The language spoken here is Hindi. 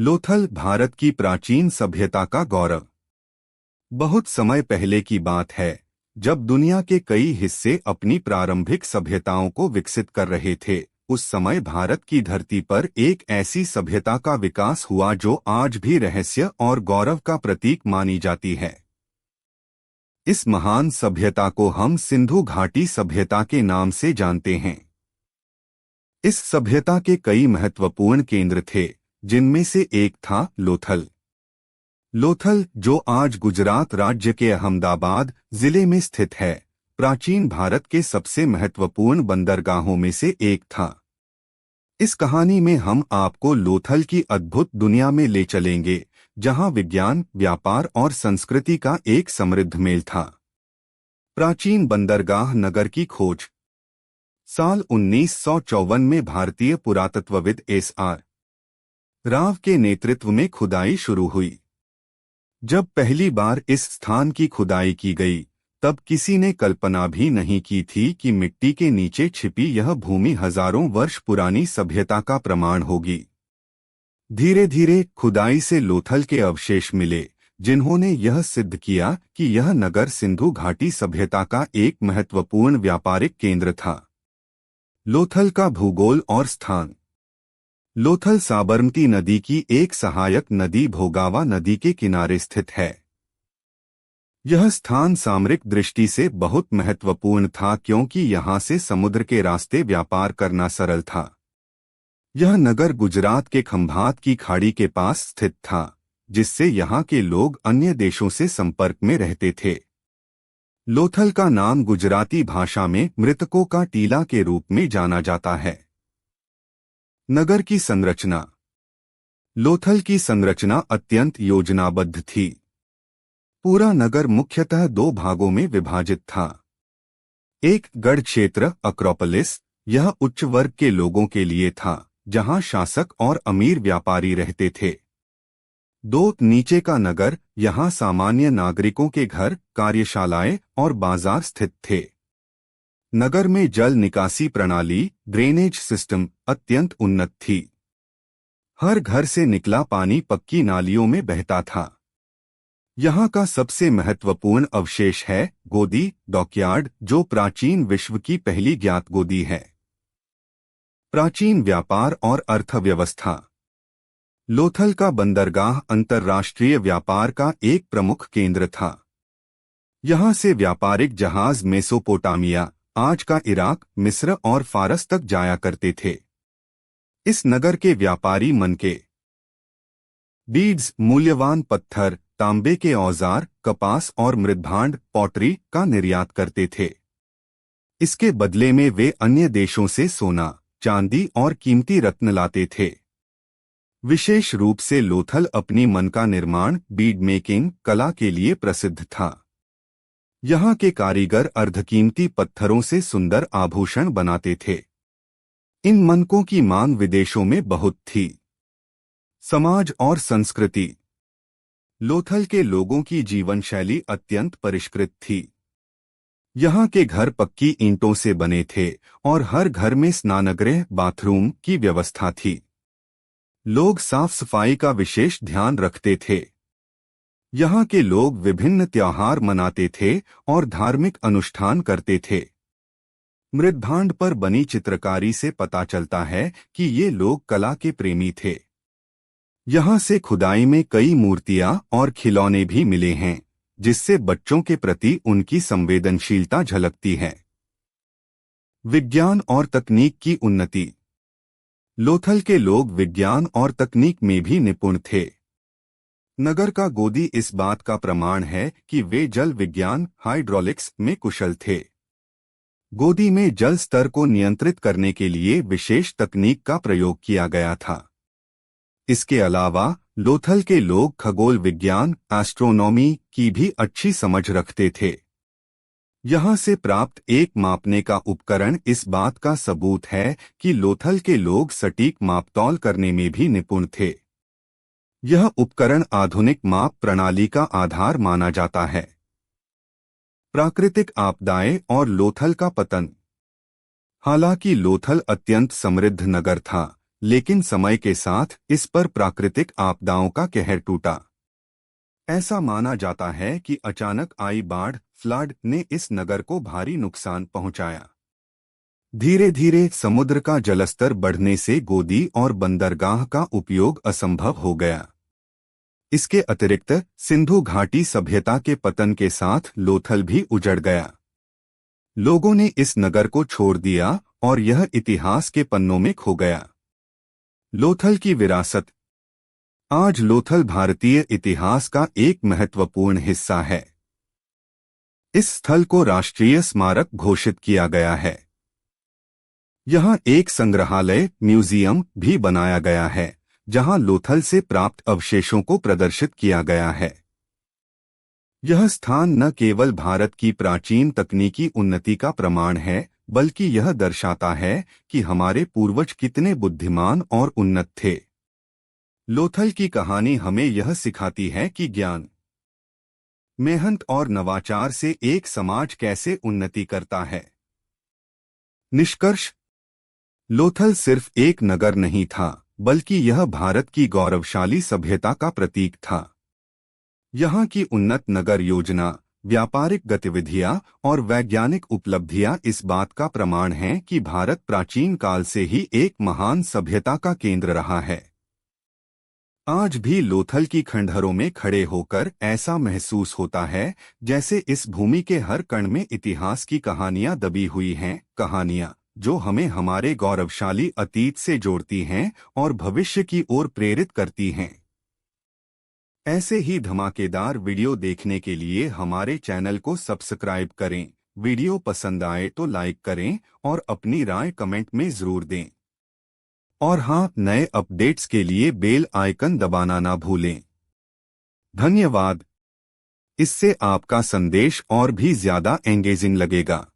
लोथल भारत की प्राचीन सभ्यता का गौरव। बहुत समय पहले की बात है जब दुनिया के कई हिस्से अपनी प्रारंभिक सभ्यताओं को विकसित कर रहे थे। उस समय भारत की धरती पर एक ऐसी सभ्यता का विकास हुआ जो आज भी रहस्य और गौरव का प्रतीक मानी जाती है। इस महान सभ्यता को हम सिंधु घाटी सभ्यता के नाम से जानते हैं। इस सभ्यता के कई महत्वपूर्ण केंद्र थे, जिनमें से एक था लोथल। लोथल, जो आज गुजरात राज्य के अहमदाबाद जिले में स्थित है, प्राचीन भारत के सबसे महत्वपूर्ण बंदरगाहों में से एक था। इस कहानी में हम आपको लोथल की अद्भुत दुनिया में ले चलेंगे, जहां विज्ञान, व्यापार और संस्कृति का एक समृद्ध मेल था। प्राचीन बंदरगाह नगर की खोज। साल 1954 में भारतीय पुरातत्वविद एस.आर. राव के नेतृत्व में खुदाई शुरू हुई। जब पहली बार इस स्थान की खुदाई की गई, तब किसी ने कल्पना भी नहीं की थी कि मिट्टी के नीचे छिपी यह भूमि हजारों वर्ष पुरानी सभ्यता का प्रमाण होगी। धीरे धीरे खुदाई से लोथल के अवशेष मिले, जिन्होंने यह सिद्ध किया कि यह नगर सिंधु घाटी सभ्यता का एक महत्वपूर्ण व्यापारिक केंद्र था। लोथल का भूगोल और स्थान। लोथल साबरमती नदी की एक सहायक नदी भोगावा नदी के किनारे स्थित है। यह स्थान सामरिक दृष्टि से बहुत महत्वपूर्ण था, क्योंकि यहाँ से समुद्र के रास्ते व्यापार करना सरल था। यह नगर गुजरात के खंभात की खाड़ी के पास स्थित था, जिससे यहाँ के लोग अन्य देशों से संपर्क में रहते थे। लोथल का नाम गुजराती भाषा में मृतकों का टीला के रूप में जाना जाता है। नगर की संरचना। लोथल की संरचना अत्यंत योजनाबद्ध थी। पूरा नगर मुख्यतः दो भागों में विभाजित था। एक गढ़ क्षेत्र अक्रोपोलिस, यह उच्च वर्ग के लोगों के लिए था, जहां शासक और अमीर व्यापारी रहते थे। दो नीचे का नगर, यहां सामान्य नागरिकों के घर, कार्यशालाएं और बाजार स्थित थे। नगर में जल निकासी प्रणाली, ड्रेनेज सिस्टम अत्यंत उन्नत थी। हर घर से निकला पानी पक्की नालियों में बहता था। यहाँ का सबसे महत्वपूर्ण अवशेष है गोदी डॉकयार्ड, जो प्राचीन विश्व की पहली ज्ञात गोदी है। प्राचीन व्यापार और अर्थव्यवस्था। लोथल का बंदरगाह अंतर्राष्ट्रीय व्यापार का एक प्रमुख केंद्र था। यहाँ से व्यापारिक जहाज मेसोपोटामिया, आज का इराक, मिस्र और फारस तक जाया करते थे। इस नगर के व्यापारी मनके, बीड्स, मूल्यवान पत्थर, तांबे के औजार, कपास और मृदभांड पॉटरी का निर्यात करते थे। इसके बदले में वे अन्य देशों से सोना, चांदी और कीमती रत्न लाते थे। विशेष रूप से लोथल अपनी मन का निर्माण, बीड मेकिंग कला के लिए प्रसिद्ध था। यहाँ के कारीगर अर्धकीमती पत्थरों से सुंदर आभूषण बनाते थे। इन मनकों की मांग विदेशों में बहुत थी। समाज और संस्कृति। लोथल के लोगों की जीवन शैली अत्यंत परिष्कृत थी। यहाँ के घर पक्की ईंटों से बने थे और हर घर में स्नानगृह, बाथरूम की व्यवस्था थी। लोग साफ सफाई का विशेष ध्यान रखते थे। यहाँ के लोग विभिन्न त्योहार मनाते थे और धार्मिक अनुष्ठान करते थे। मृदभांड पर बनी चित्रकारी से पता चलता है कि ये लोग कला के प्रेमी थे। यहाँ से खुदाई में कई मूर्तियां और खिलौने भी मिले हैं, जिससे बच्चों के प्रति उनकी संवेदनशीलता झलकती है। विज्ञान और तकनीक की उन्नति। लोथल के लोग विज्ञान और तकनीक में भी निपुण थे। नगर का गोदी इस बात का प्रमाण है कि वे जल विज्ञान, हाइड्रोलिक्स में कुशल थे। गोदी में जल स्तर को नियंत्रित करने के लिए विशेष तकनीक का प्रयोग किया गया था। इसके अलावा लोथल के लोग खगोल विज्ञान, एस्ट्रोनॉमी की भी अच्छी समझ रखते थे। यहाँ से प्राप्त एक मापने का उपकरण इस बात का सबूत है कि लोथल के लोग सटीक मापतौल करने में भी निपुण थे। यह उपकरण आधुनिक माप प्रणाली का आधार माना जाता है। प्राकृतिक आपदाएं और लोथल का पतन। हालांकि लोथल अत्यंत समृद्ध नगर था, लेकिन समय के साथ इस पर प्राकृतिक आपदाओं का कहर टूटा। ऐसा माना जाता है कि अचानक आई बाढ़ फ्लड ने इस नगर को भारी नुकसान पहुंचाया। धीरे धीरे समुद्र का जलस्तर बढ़ने से गोदी और बंदरगाह का उपयोग असंभव हो गया। इसके अतिरिक्त सिंधु घाटी सभ्यता के पतन के साथ लोथल भी उजड़ गया। लोगों ने इस नगर को छोड़ दिया और यह इतिहास के पन्नों में खो गया। लोथल की विरासत। आज लोथल भारतीय इतिहास का एक महत्वपूर्ण हिस्सा है। इस स्थल को राष्ट्रीय स्मारक घोषित किया गया है। यहां एक संग्रहालय म्यूजियम भी बनाया गया है, जहां लोथल से प्राप्त अवशेषों को प्रदर्शित किया गया है। यह स्थान न केवल भारत की प्राचीन तकनीकी उन्नति का प्रमाण है, बल्कि यह दर्शाता है कि हमारे पूर्वज कितने बुद्धिमान और उन्नत थे। लोथल की कहानी हमें यह सिखाती है कि ज्ञान, मेहनत और नवाचार से एक समाज कैसे उन्नति करता है। निष्कर्ष। लोथल सिर्फ एक नगर नहीं था, बल्कि यह भारत की गौरवशाली सभ्यता का प्रतीक था। यहाँ की उन्नत नगर योजना, व्यापारिक गतिविधियां और वैज्ञानिक उपलब्धियां इस बात का प्रमाण हैं कि भारत प्राचीन काल से ही एक महान सभ्यता का केंद्र रहा है। आज भी लोथल की खंडहरों में खड़े होकर ऐसा महसूस होता है जैसे इस भूमि के हर कण में इतिहास की कहानियां दबी हुई हैं, कहानियां जो हमें हमारे गौरवशाली अतीत से जोड़ती हैं और भविष्य की ओर प्रेरित करती हैं। ऐसे ही धमाकेदार वीडियो देखने के लिए हमारे चैनल को सब्सक्राइब करें। वीडियो पसंद आए तो लाइक करें और अपनी राय कमेंट में जरूर दें। और हाँ, नए अपडेट्स के लिए बेल आइकन दबाना ना भूलें। धन्यवाद। इससे आपका संदेश और भी ज्यादा एंगेजिंग लगेगा।